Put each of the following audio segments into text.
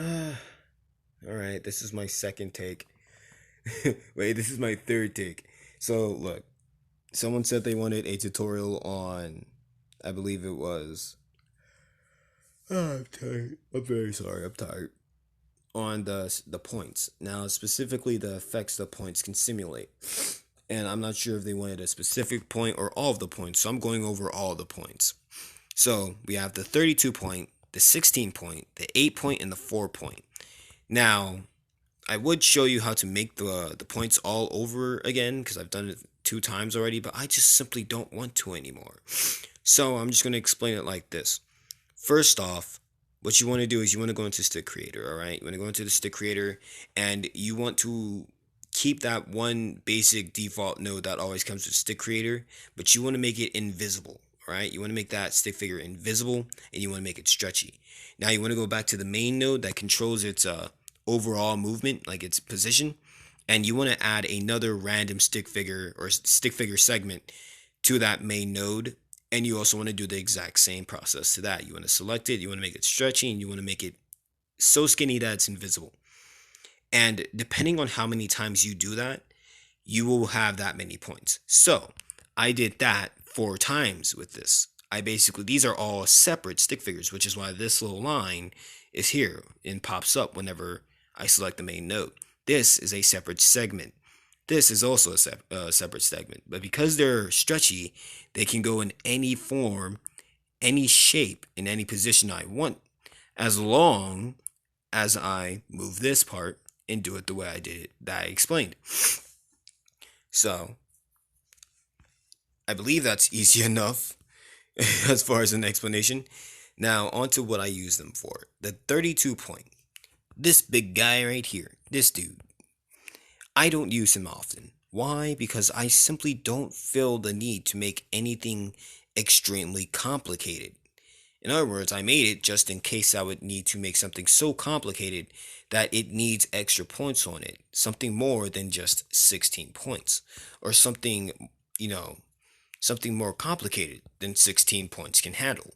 Alright, this is my second take. Wait, this is my third take. So, look, someone said they wanted a tutorial on, I believe it was. I'm tired. I'm very sorry. I'm tired. On the points. Now, specifically, the effects the points can simulate. And I'm not sure if they wanted a specific point or all of the points, so I'm going over all of the points. So, we have the 32 point, the 16 point, the 8 point, and the 4 point. Now, I would show you how to make the points all over again because I've done it 2 times already, but I just simply don't want to anymore. So I'm just going to explain it like this. First off, what you want to do is you want to go into Stick Creator, all right? You want to go into the Stick Creator and you want to keep that one basic default node that always comes with Stick Creator, but you want to make it invisible, all right? You want to make that stick figure invisible and you want to make it stretchy. Now you want to go back to the main node that controls its overall movement, like its position, and you want to add another random stick figure or stick figure segment to that main node. And you also want to do the exact same process to that. You want to select it, you want to make it stretchy, and you want to make it so skinny that it's invisible. And depending on how many times you do that, you will have that many points. So I did that 4 times with this. These are all separate stick figures, which is why this little line is here and pops up whenever I select the main node. This is a separate segment. This is also a separate segment. But because they're stretchy, they can go in any form, any shape, in any position I want, as long as I move this part and do it the way I did it, that I explained. So, I believe that's easy enough as far as an explanation. Now, on to what I use them for. The 32 point. This big guy right here, this dude. I don't use him often. Why? Because I simply don't feel the need to make anything extremely complicated. In other words, I made it just in case I would need to make something so complicated that it needs extra points on it. Something more than just 16 points. Or something, something more complicated than 16 points can handle.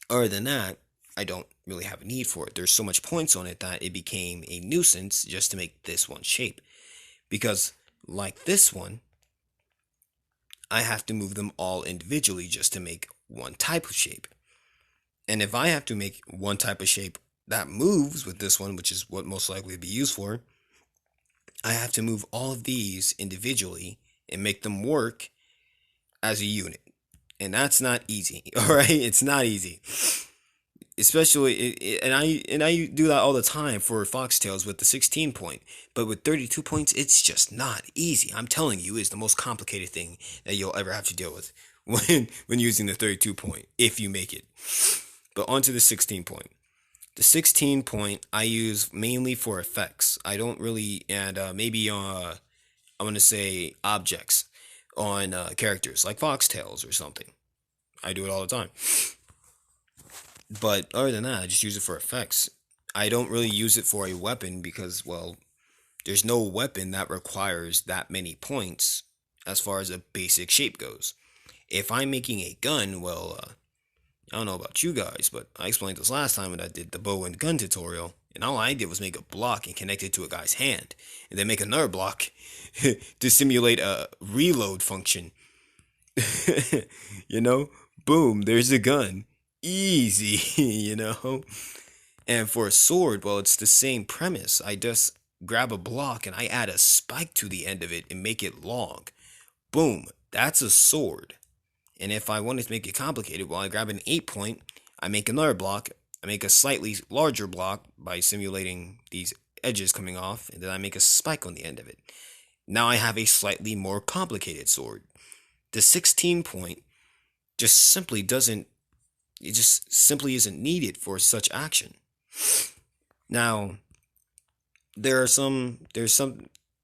Other than that, I don't really have a need for it. There's so much points on it that it became a nuisance just to make this one shape. Because, like this one, I have to move them all individually just to make one type of shape. And if I have to make one type of shape that moves with this one, which is what most likely to be used for, I have to move all of these individually and make them work as a unit. And that's not easy. All right, it's not easy. Especially, and I do that all the time for Foxtails with the 16 point, but with 32 points, it's just not easy. I'm telling you, it's the most complicated thing that you'll ever have to deal with when using the 32 point, if you make it. But onto the 16 point. The 16 point I use mainly for effects. I don't really, and maybe I want to say objects on characters like Foxtails or something. I do it all the time. But other than that, I just use it for effects. I don't really use it for a weapon because, well, there's no weapon that requires that many points as far as a basic shape goes. If I'm making a gun, well, I don't know about you guys, but I explained this last time when I did the bow and gun tutorial, and all I did was make a block and connect it to a guy's hand, and then make another block to simulate a reload function. you know, Boom, there's a gun. Easy, And for a sword, well, it's the same premise. I just grab a block and I add a spike to the end of it and make it long. Boom, that's a sword. And if I wanted to make it complicated, well, I grab an 8 point, I make another block, I make a slightly larger block by simulating these edges coming off, and then I make a spike on the end of it. Now I have a slightly more complicated sword. The 16 point just simply doesn't, it just simply isn't needed for such action. Now, there's some,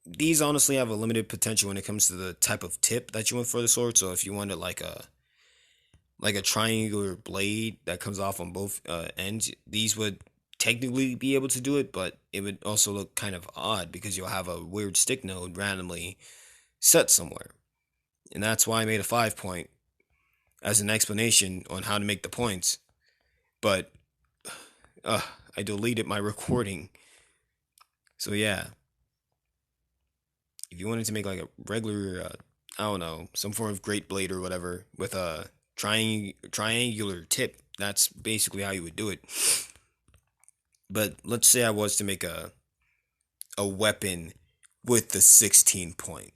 these honestly have a limited potential when it comes to the type of tip that you want for the sword. So if you wanted like a triangular blade that comes off on both ends, these would technically be able to do it, but it would also look kind of odd because you'll have a weird stick node randomly set somewhere. And that's why I made a 5 point as an explanation on how to make the points. But I deleted my recording. So yeah, if you wanted to make like a regular, I don't know, some form of great blade or whatever with a triangular tip, that's basically how you would do it. But let's say I was to make a weapon with the 16 point.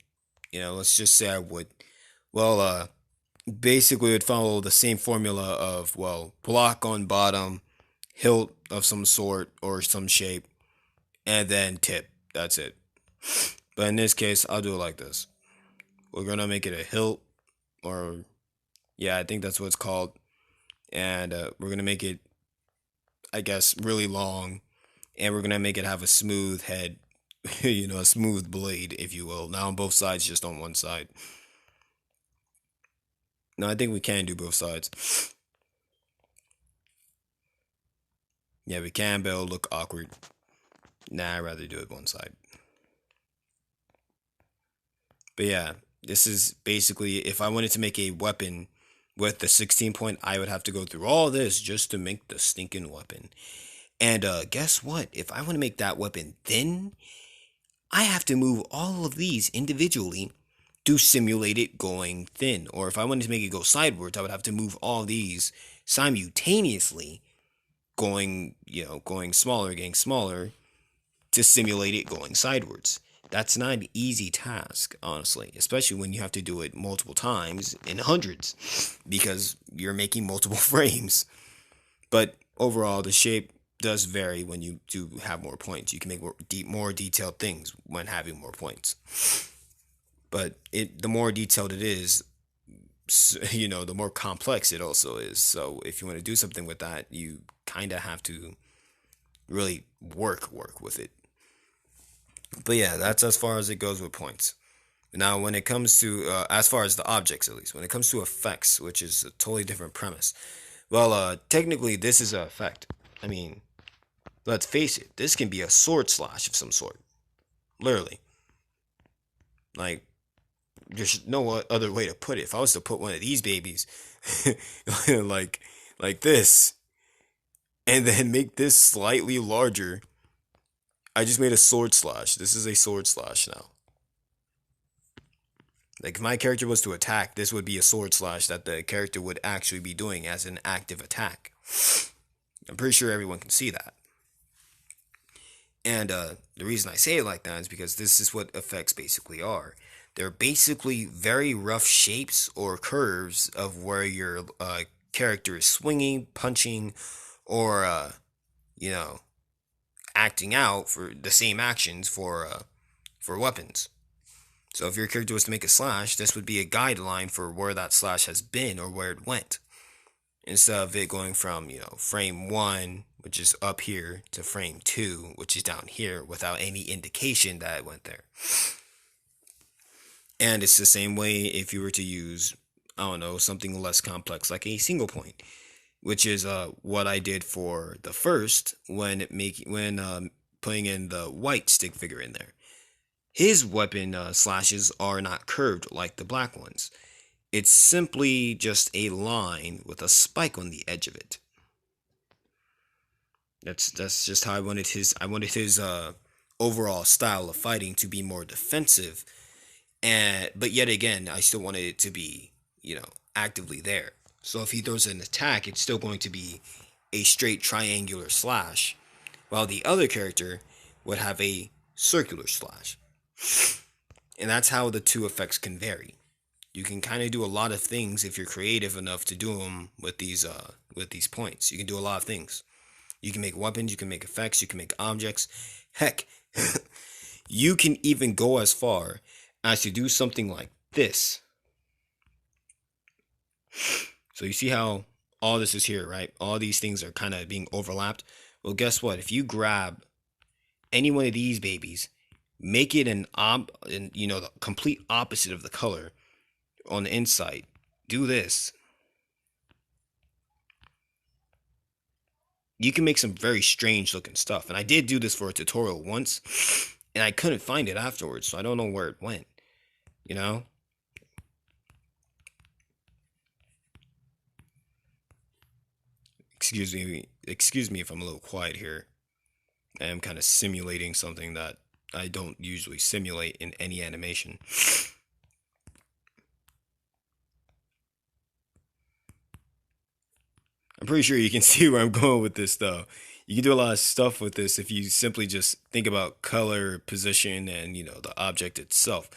Let's just say I would. Well, basically it would follow the same formula of, well, block on bottom, hilt of some sort or some shape, and then tip. That's it. But in this case, I'll do it like this. We're gonna make it a hilt, or yeah, I think that's what it's called, and we're gonna make it, I guess, really long, and we're gonna make it have a smooth head, a smooth blade, if you will. Not on both sides, just on one side. No, I think we can do both sides. Yeah, we can, but it'll look awkward. Nah, I'd rather do it one side. But yeah, this is basically, if I wanted to make a weapon with the 16 point, I would have to go through all this just to make the stinking weapon. And guess what? If I want to make that weapon thin, I have to move all of these individually to simulate it going thin. Or if I wanted to make it go sideways, I would have to move all these simultaneously going smaller, getting smaller to simulate it going sideways. That's not an easy task, honestly, especially when you have to do it multiple times in hundreds because you're making multiple frames. But overall, the shape does vary when you do have more points. You can make more detailed things when having more points. But the more detailed it is, the more complex it also is. So if you want to do something with that, you kind of have to really work with it. But yeah, that's as far as it goes with points. Now, when it comes to, as far as the objects at least, when it comes to effects, which is a totally different premise, well, technically, this is an effect. I mean, let's face it, this can be a sword slash of some sort. Literally. Like, there's no other way to put it. If I was to put one of these babies, like, like this, and then make this slightly larger, I just made a sword slash. This is a sword slash now. Like, if my character was to attack, this would be a sword slash that the character would actually be doing as an active attack. I'm pretty sure everyone can see that. And the reason I say it like that is because this is what effects basically are. They're basically very rough shapes or curves of where your character is swinging, punching, or, acting out for the same actions for weapons. So if your character was to make a slash, this would be a guideline for where that slash has been or where it went. Instead of it going from, frame 1, which is up here, to frame 2, which is down here, without any indication that it went there. And it's the same way if you were to use, I don't know, something less complex like a single point, which is what I did for the first when putting in the white stick figure in there. His weapon slashes are not curved like the black ones. It's simply just a line with a spike on the edge of it. That's just how I wanted his overall style of fighting to be more defensive, but yet again, I still wanted it to be, actively there. So if he throws an attack, it's still going to be a straight triangular slash, while the other character would have a circular slash. And that's how the two effects can vary. You can kind of do a lot of things if you're creative enough to do them with these points. You can do a lot of things. You can make weapons, you can make effects, you can make objects. Heck, you can even go as far as to do something like this. So you see how all this is here, right? All these things are kind of being overlapped. Well, guess what? If you grab any one of these babies, make it the complete opposite of the color on the inside. Do this. You can make some very strange looking stuff. And I did do this for a tutorial once, and I couldn't find it afterwards, so I don't know where it went. Excuse me excuse me if I'm a little quiet here. I am kind of simulating something that I don't usually simulate in any animation. I'm pretty sure you can see where I'm going with this, though. You can do a lot of stuff with this if you simply just think about color, position, and the object itself.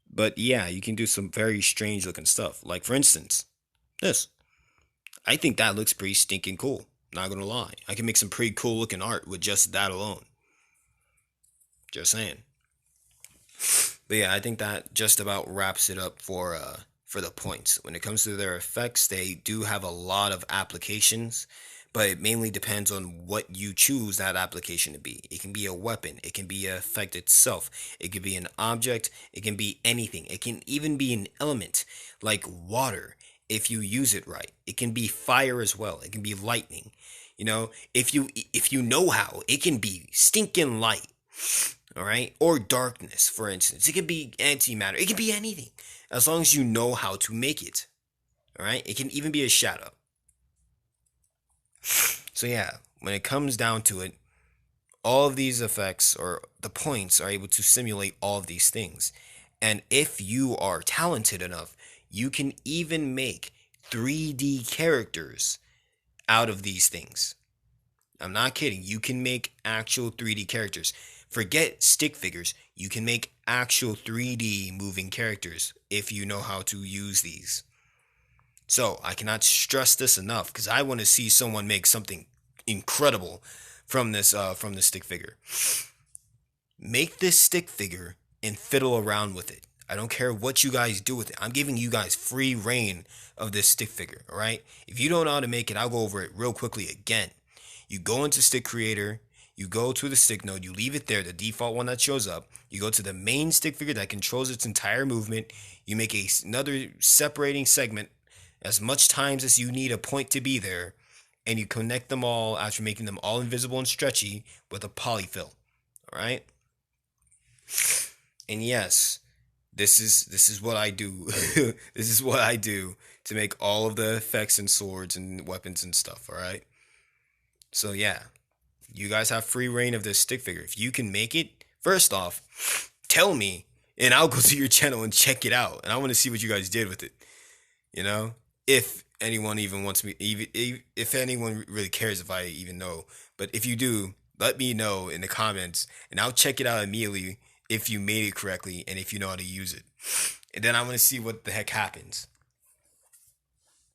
But yeah, you can do some very strange looking stuff. Like for instance, this. I think that looks pretty stinking cool. Not gonna lie, I can make some pretty cool looking art with just that alone. Just saying. But yeah, I think that just about wraps it up for the points. When it comes to their effects, they do have a lot of applications, but it mainly depends on what you choose that application to be. It can be a weapon, it can be an effect itself, it could be an object, it can be anything. It can even be an element like water if you use it right. It can be fire as well. It can be lightning. If you know how, it can be stinking light. All right, or darkness, for instance. It could be antimatter. It could be anything, as long as you know how to make it. All right, it can even be a shadow. So yeah, when it comes down to it, all of these effects or the points are able to simulate all of these things. And if you are talented enough, you can even make 3D characters out of these things. I'm not kidding. You can make actual 3D characters. Forget stick figures. You can make actual 3D moving characters if you know how to use these. So I cannot stress this enough because I want to see someone make something incredible from this stick figure. Make this stick figure and fiddle around with it. I don't care what you guys do with it. I'm giving you guys free reign of this stick figure, all right? If you don't know how to make it, I'll go over it real quickly again. You go into Stick Creator, you go to the stick node, you leave it there, the default one that shows up. You go to the main stick figure that controls its entire movement. You make another separating segment as much times as you need a point to be there, and you connect them all after making them all invisible and stretchy with a polyfill. All right? And yes, this is what I do. This is what I do to make all of the effects and swords and weapons and stuff, all right? So yeah, you guys have free reign of this stick figure. If you can make it, first off, tell me and I'll go to your channel and check it out. And I want to see what you guys did with it. You know? If anyone even wants me, even if anyone really cares if I even know. But if you do, let me know in the comments and I'll check it out immediately if you made it correctly and if you know how to use it. And then I want to see what the heck happens.